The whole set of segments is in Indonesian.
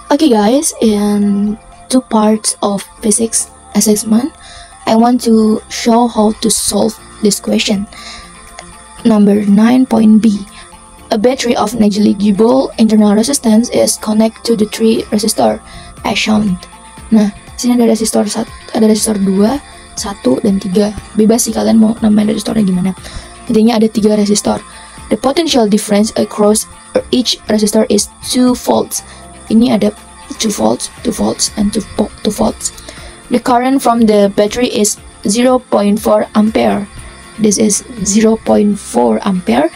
Okay guys, in two parts of physics assessment, I want to show how to solve this question. Number 9.b. A battery of negligible internal resistance is connected to the three resistor as shown. Nah, sini ada resistor 2, 1, dan 3. Bebas sih kalian mau namain resistornya gimana. Intinya ada 3 resistor. The potential difference across each resistor is 2 volts. Ini ada 2 volts, 2 volts, and 2 volts. The current from the battery is 0.4 ampere. This is 0.4 ampere.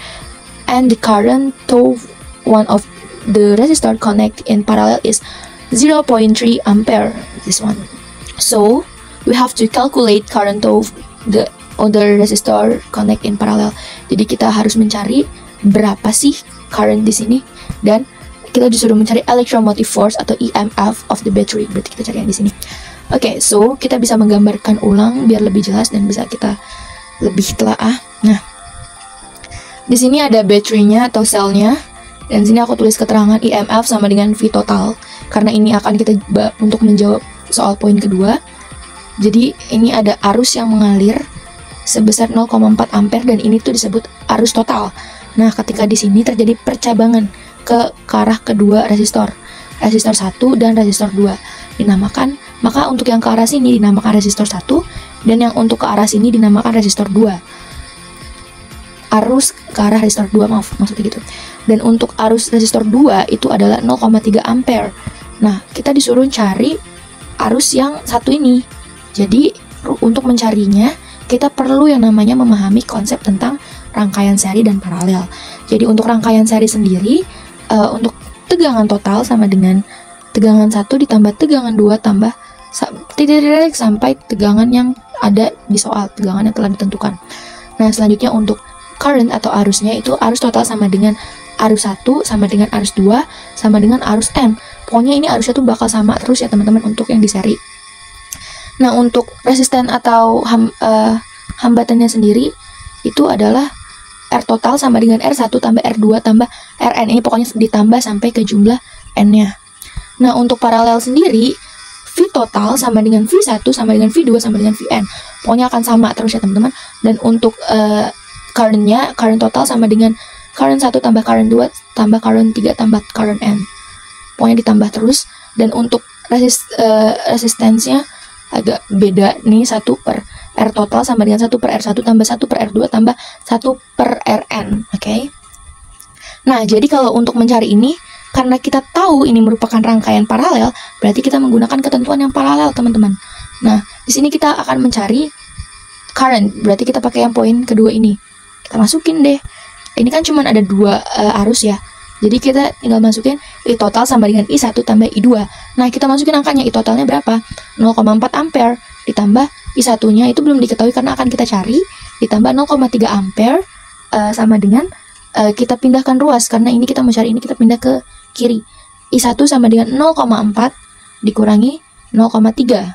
And the current to one of the resistor connect in parallel is 0.3 ampere. This one. So we have to calculate current to the other resistor connect in parallel. Jadi kita harus mencari berapa sih current di sini, dan kita disuruh mencari electromotive force atau EMF of the battery. Berarti kita cari yang di sini. Oke, so kita bisa menggambarkan ulang biar lebih jelas dan bisa kita lebih telaah. Nah, di sini ada baterainya atau selnya, dan sini aku tulis keterangan EMF sama dengan V total, karena ini akan kita untuk menjawab soal poin kedua. Jadi ini ada arus yang mengalir sebesar 0,4 ampere, dan ini tuh disebut arus total. Nah, ketika di sini terjadi percabangan ke arah kedua resistor 1 dan resistor 2 dinamakan, maka untuk yang ke arah sini dinamakan resistor 1, dan yang untuk ke arah sini dinamakan resistor 2. Arus ke arah resistor 2, maksudnya gitu. Dan untuk arus resistor 2 itu adalah 0,3 ampere. Nah, kita disuruh cari arus yang satu ini. Jadi untuk mencarinya kita perlu yang namanya memahami konsep tentang rangkaian seri dan paralel. Jadi untuk rangkaian seri sendiri, untuk tegangan total sama dengan tegangan 1 ditambah tegangan 2 tambah titik sampai tegangan yang ada di soal, tegangan yang telah ditentukan. Nah, selanjutnya untuk current atau arusnya itu arus total sama dengan arus 1 sama dengan arus 2 sama dengan arus N. Pokoknya ini arusnya tuh bakal sama terus ya teman-teman untuk yang di seri. Nah, untuk resisten atau hambatannya sendiri itu adalah R total sama dengan R1 tambah R2 tambah Rn. Ini pokoknya ditambah sampai ke jumlah N-nya. Nah, untuk paralel sendiri, V total sama dengan V1 sama dengan V2 sama dengan Vn. Pokoknya akan sama terus ya teman-teman. Dan untuk current-nya, current total sama dengan current 1 tambah current 2 tambah current 3 tambah current N. Pokoknya ditambah terus. Dan untuk resistensinya agak beda nih, 1 per R total sama dengan 1 per R1 tambah 1 per R2 tambah 1 per Rn. Oke. Nah, jadi kalau untuk mencari ini, karena kita tahu ini merupakan rangkaian paralel, berarti kita menggunakan ketentuan yang paralel, teman-teman. Nah, di sini kita akan mencari current, berarti kita pakai yang poin kedua ini. Kita masukin deh. Ini kan cuma ada 2 arus ya. Jadi kita tinggal masukin I total sama dengan I1 tambah I2. Nah, kita masukin angkanya. I totalnya berapa? 0,4 ampere ditambah I1-nya itu belum diketahui karena akan kita cari, ditambah 0,3 ampere sama dengan kita pindahkan ruas, karena ini kita mau cari ini, kita pindah ke kiri. I1 sama dengan 0,4 dikurangi 0,3.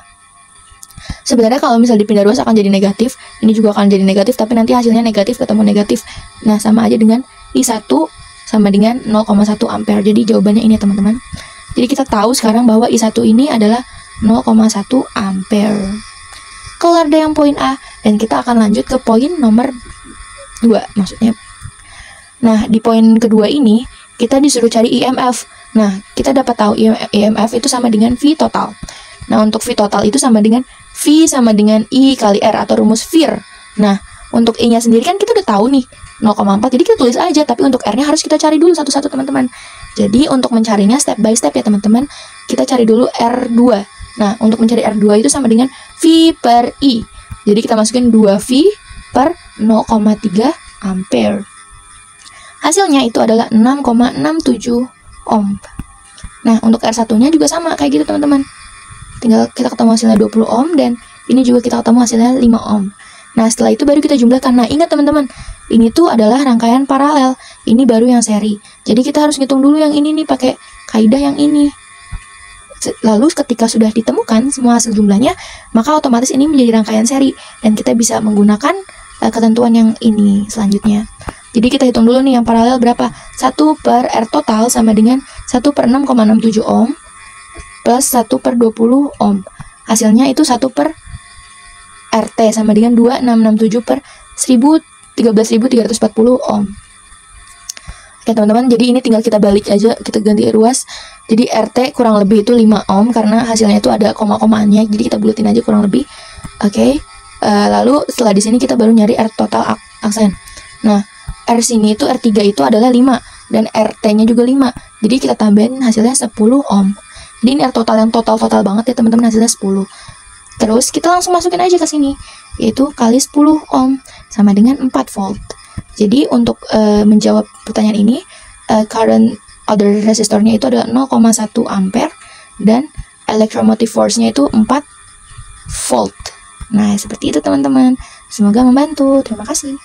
Sebenarnya kalau misal dipindah ruas akan jadi negatif, ini juga akan jadi negatif, tapi nanti hasilnya negatif ketemu negatif. Nah, sama aja dengan I1 sama dengan 0,1 ampere. Jadi jawabannya ini ya teman-teman. Jadi kita tahu sekarang bahwa I1 ini adalah 0,1 ampere. Kelar deh yang poin A, dan kita akan lanjut ke poin nomor 2 maksudnya. Nah, di poin kedua ini kita disuruh cari EMF. Nah, kita dapat tahu EMF itu sama dengan V total. Nah, untuk V total itu sama dengan V sama dengan I kali R atau rumus Vir. Nah, untuk I-nya sendiri kan kita udah tahu nih 0,4, jadi kita tulis aja, tapi untuk R-nya harus kita cari dulu satu-satu teman-teman. Jadi untuk mencarinya step by step ya teman-teman. Kita cari dulu R2. Nah, untuk mencari R2 itu sama dengan V per I. Jadi kita masukin 2V per 0,3 ampere. Hasilnya itu adalah 6,67 ohm. Nah, untuk R1-nya juga sama kayak gitu teman-teman. Tinggal kita ketemu hasilnya 20 ohm, dan ini juga kita ketemu hasilnya 5 ohm. Nah, setelah itu baru kita jumlahkan. Nah, ingat teman-teman, ini tuh adalah rangkaian paralel. Ini baru yang seri. Jadi kita harus ngitung dulu yang ini nih pakai kaidah yang ini. Lalu ketika sudah ditemukan semua hasil jumlahnya, maka otomatis ini menjadi rangkaian seri, dan kita bisa menggunakan ketentuan yang ini selanjutnya. Jadi kita hitung dulu nih yang paralel berapa. 1 per R total sama dengan 1 per 6,67 ohm plus 1/20 ohm. Hasilnya itu 1/RT sama dengan 2667/13.340 ohm. Oke teman-teman, jadi ini tinggal kita balik aja, kita ganti ruas. Jadi RT kurang lebih itu 5 ohm karena hasilnya itu ada koma-komaannya, jadi kita bulatin aja kurang lebih. Oke. Lalu setelah di sini kita baru nyari R total aksen. Nah, R sini itu R3 itu adalah 5 dan RT-nya juga 5. Jadi kita tambahin hasilnya 10 ohm. Jadi ini R total yang total banget ya teman-teman, hasilnya 10. Terus kita langsung masukin aja ke sini, yaitu kali 10 ohm sama dengan 4 volt. Jadi untuk menjawab pertanyaan ini, current other resistornya itu adalah 0,1 ampere dan electromotive force-nya itu 4 volt. Nah, seperti itu teman-teman. Semoga membantu. Terima kasih.